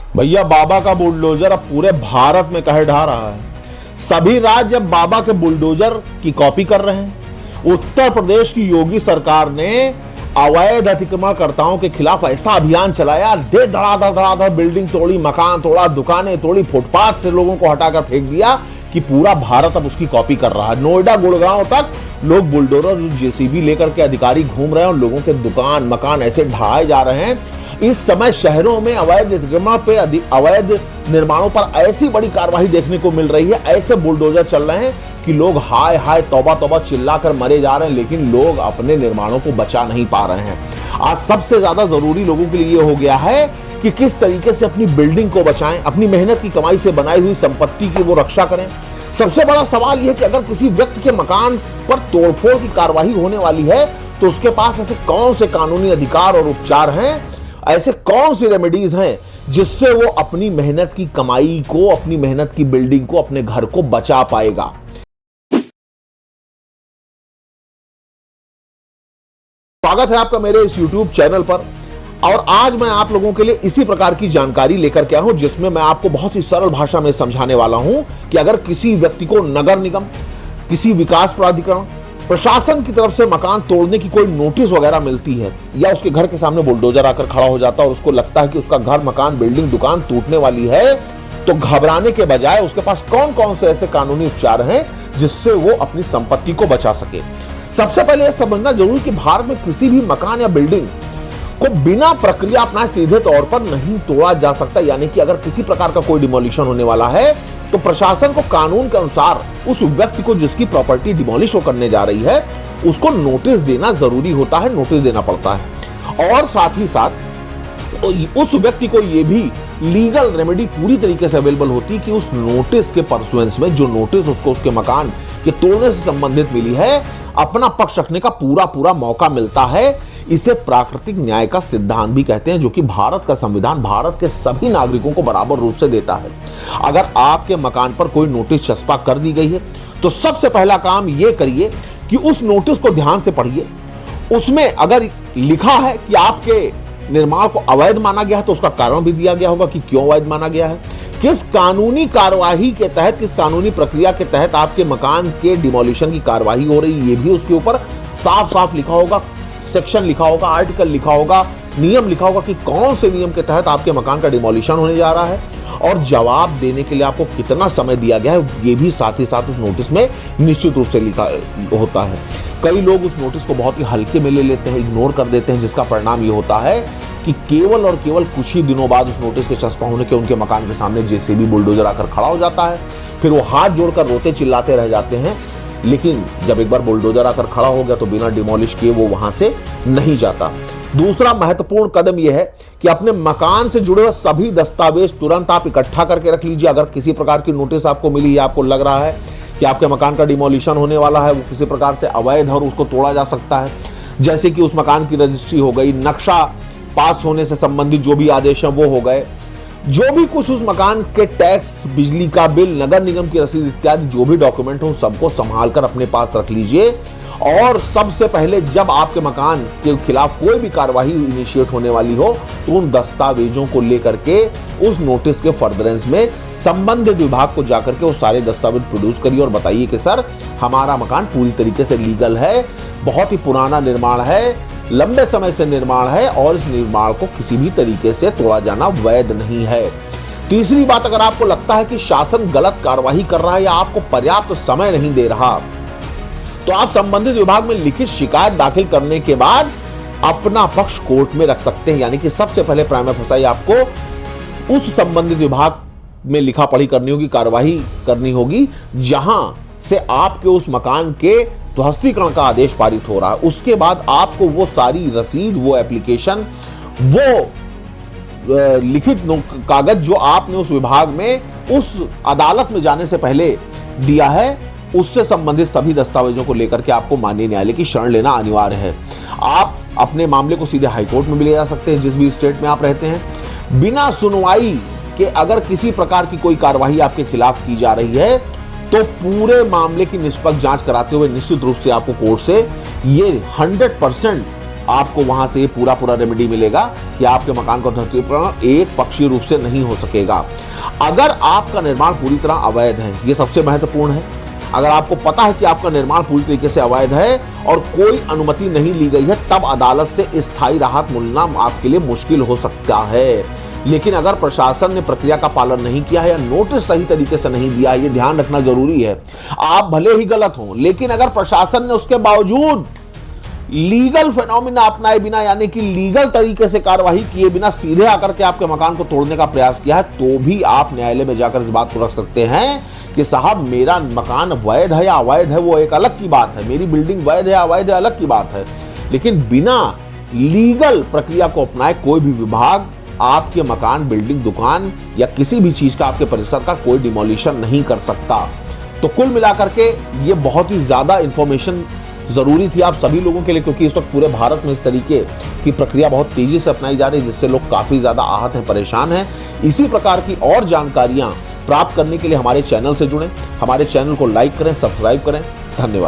भैया बाबा का बुलडोजर अब पूरे भारत में कहर ढा रहा है। सभी राज्य अब बाबा के बुलडोजर की कॉपी कर रहे हैं। उत्तर प्रदेश की योगी सरकार ने अवैध अतिक्रमणकर्ताओं के खिलाफ ऐसा अभियान चलाया, दे धड़ाधड़ धड़ाधड़ बिल्डिंग तोड़ी, मकान तोड़ा, दुकानें तोड़ी, फुटपाथ से लोगों को हटाकर फेंक दिया कि पूरा भारत अब उसकी कॉपी कर रहा है। नोएडा गुड़गांव तक लोग बुलडोजर जेसीबी लेकर के अधिकारी घूम रहे हैं और लोगों के दुकान मकान ऐसे ढाए जा रहे हैं। इस समय शहरों में अवैध अतिक्रमण पे अवैध निर्माणों पर ऐसी बड़ी कार्रवाई देखने को मिल रही है, ऐसे बुलडोजर चल रहे हैं कि लोग हाय हाय तौबा तौबा चिल्लाकर मरे जा रहे हैं, लेकिन लोग अपने निर्माणों को बचा नहीं पा रहे हैं। आज सबसे ज्यादा जरूरी लोगों के लिए हो गया है कि किस तरीके से अपनी बिल्डिंग को बचाएं, अपनी मेहनत की कमाई से बनाई हुई संपत्ति की वो रक्षा करें। सबसे बड़ा सवाल यह है कि अगर किसी व्यक्ति के मकान पर तोड़फोड़ की कार्रवाई होने वाली है तो उसके पास ऐसे कौन से कानूनी अधिकार और उपचार हैं, ऐसे कौन सी रेमेडीज हैं जिससे वो अपनी मेहनत की कमाई को, अपनी मेहनत की बिल्डिंग को, अपने घर को बचा पाएगा। स्वागत है आपका मेरे इस YouTube चैनल पर और आज मैं आप लोगों के लिए इसी प्रकार की जानकारी लेकर के आया हूं जिसमें मैं आपको बहुत ही सरल भाषा में समझाने वाला हूं कि अगर किसी व्यक्ति को नगर निगम, किसी विकास प्राधिकरण, प्रशासन की तरफ से मकान तोड़ने की कोई नोटिस वगैरह मिलती है या उसके घर के सामने बुलडोजर आकर खड़ा हो जाता है और उसको लगता है कि उसका घर, मकान, बिल्डिंग, दुकान टूटने वाली है, तो घबराने के बजाय उसके पास कौन कौन से ऐसे कानूनी उपचार हैं जिससे वो अपनी संपत्ति को बचा सके। सबसे पहले यह समझना जरूरी कि भारत में किसी भी मकान या बिल्डिंग को बिना प्रक्रिया अपनाए सीधे तौर पर नहीं तोड़ा जा सकता। यानी कि अगर किसी प्रकार का कोई डिमोलिशन होने वाला है तो प्रशासन को कानून के अनुसार उस व्यक्ति को जिसकी प्रॉपर्टी डिमोलिश करने जा रही है उसको नोटिस देना जरूरी होता है, नोटिस देना पड़ता है। और साथ ही साथ उस व्यक्ति को यह भी लीगल रेमेडी पूरी तरीके से अवेलेबल होती है कि उस नोटिस के परसुएंस में, जो नोटिस उसको उसके मकान के तोड़ने से संबंधित मिली है, अपना पक्ष रखने का पूरा मौका मिलता है। इसे प्राकृतिक न्याय का सिद्धांत भी कहते हैं, जो कि भारत का संविधान भारत के सभी नागरिकों को बराबर रूप से देता है। अगर आपके मकान पर कोई नोटिस चस्पा कर दी गई है तो सबसे पहला काम यह करिए कि उस नोटिस को ध्यान से पढ़िए। उसमें अगर लिखा है कि आपके निर्माण को अवैध माना गया है तो उसका कारण भी दिया गया होगा कि क्यों अवैध माना गया है, किस कानूनी कार्यवाही के तहत, किस कानूनी प्रक्रिया के तहत आपके मकान के डिमोलिशन की कार्यवाही हो रही है, ये भी उसके ऊपर साफ साफ लिखा होगा। सेक्शन लिखा होगा, आर्टिकल लिखा होगा, नियम लिखा होगा कि कौन से नियम के तहत आपके मकान का डिमोलिशन होने जा रहा है और जवाब देने के लिए आपको कितना समय दिया गया है, ये भी साथ ही साथ उस नोटिस में निश्चित रूप से लिखा होता है। कई लोग उस नोटिस को बहुत ही हल्के में ले लेते हैं, इग्नोर कर देते हैं, जिसका परिणाम ये होता है कि केवल और केवल कुछ ही दिनों बाद उस नोटिस के चस्पा होने के उनके मकान के सामने जेसीबी, बुलडोजर आकर खड़ा हो जाता है। फिर वो हाथ जोड़कर रोते चिल्लाते रह जाते हैं, लेकिन जब एक बार बुलडोजर आकर खड़ा हो गया तो बिना डिमोलिश किए वो वहां से नहीं जाता। दूसरा महत्वपूर्ण कदम यह है कि अपने मकान से जुड़े हुए सभी दस्तावेज तुरंत आप इकट्ठा करके रख लीजिए। अगर किसी प्रकार की नोटिस आपको मिली है, आपको लग रहा है कि आपके मकान का डिमोलिशन होने वाला है, वो किसी प्रकार से अवैध है और उसको तोड़ा जा सकता है, जैसे कि उस मकान की रजिस्ट्री हो गई, नक्शा पास होने से संबंधित जो भी आदेश हैं वो हो गए, जो भी कुछ उस मकान के टैक्स, बिजली का बिल, नगर निगम की रसीद इत्यादि जो भी डॉक्यूमेंट हो सबको संभाल कर अपने पास रख लीजिए। और सबसे पहले जब आपके मकान के खिलाफ कोई भी कार्यवाही इनिशिएट होने वाली हो तो उन दस्तावेजों को लेकर के उस नोटिस के फर्दरेंस में संबंधित विभाग को जाकर के वो सारे दस्तावेज प्रोड्यूस करिए और बताइए कि सर हमारा मकान पूरी तरीके से लीगल है, बहुत ही पुराना निर्माण है, लंबे समय से निर्माण है और इस निर्माण को किसी भी तरीके से तोड़ा जाना वैध नहीं है। तीसरी बात, अगर आपको लगता है कि शासन गलत कार्यवाही कर रहा है या आपको पर्याप्त समय नहीं दे रहा तो आप संबंधित विभाग में लिखित शिकायत दाखिल करने के बाद अपना पक्ष कोर्ट में रख सकते हैं। यानी कि सबसे पहले प्राइमा फेसाई आपको उस संबंधित विभाग में लिखा पढ़ी करनी होगी, कार्यवाही करनी होगी जहां से आपके उस मकान के ध्वस्तीकरण का आदेश पारित हो रहा है। उसके बाद आपको वो सारी रसीद, वो एप्लीकेशन, वो लिखित कागज जो आपने उस विभाग में, उस अदालत में जाने से पहले दिया है, उससे संबंधित सभी दस्तावेजों को लेकर के आपको माननीय न्यायालय की शरण लेना अनिवार्य है। आप अपने मामले को सीधे हाईकोर्ट में भी ले जा सकते हैं जिस भी स्टेट में आप रहते हैं। बिना सुनवाई के अगर किसी प्रकार की कोई कार्यवाही आपके खिलाफ की जा रही है तो पूरे मामले की निष्पक्ष जांच कराते हुए निश्चित रूप से आपको कोर्ट से ये 100% आपको वहां से पूरा रेमेडी मिलेगा कि आपके मकान का ध्वस्तीकरण एक पक्षीय रूप से नहीं हो सकेगा। अगर आपका निर्माण पूरी तरह अवैध है, ये सबसे महत्वपूर्ण है। अगर आपको पता है कि आपका निर्माण पूरी तरीके से अवैध है और कोई अनुमति नहीं ली गई है, तब अदालत से स्थायी राहत मिलना आपके लिए मुश्किल हो सकता है। लेकिन अगर प्रशासन ने प्रक्रिया का पालन नहीं किया है या नोटिस सही तरीके से नहीं दिया है, ये ध्यान रखना जरूरी है। आप भले ही गलत हो, लेकिन अगर प्रशासन ने उसके बावजूद लीगल फेनोमेना अपनाए बिना, यानी कि लीगल तरीके से कार्यवाही किए बिना सीधे आकर के आपके मकान को तोड़ने का प्रयास किया है, तो भी आप न्यायालय में जाकर इस बात को रख सकते हैं कि साहब मेरा मकान वैध है या अवैध है, वो एक अलग की बात है। मेरी बिल्डिंग वैध है या अवैध है, अलग की बात है। लेकिन बिना लीगल प्रक्रिया को अपनाए कोई भी विभाग आपके मकान, बिल्डिंग, दुकान या किसी भी चीज का, आपके परिसर का कोई डिमोलिशन नहीं कर सकता। तो कुल मिलाकर के ये बहुत ही ज्यादा इंफॉर्मेशन जरूरी थी आप सभी लोगों के लिए, क्योंकि इस वक्त पूरे भारत में इस तरीके की प्रक्रिया बहुत तेजी से अपनाई जा रही है, जिससे लोग काफी ज्यादा आहत हैं, परेशान हैं। इसी प्रकार की और जानकारियां प्राप्त करने के लिए हमारे चैनल से जुड़ें, हमारे चैनल को लाइक करें, सब्सक्राइब करें। धन्यवाद।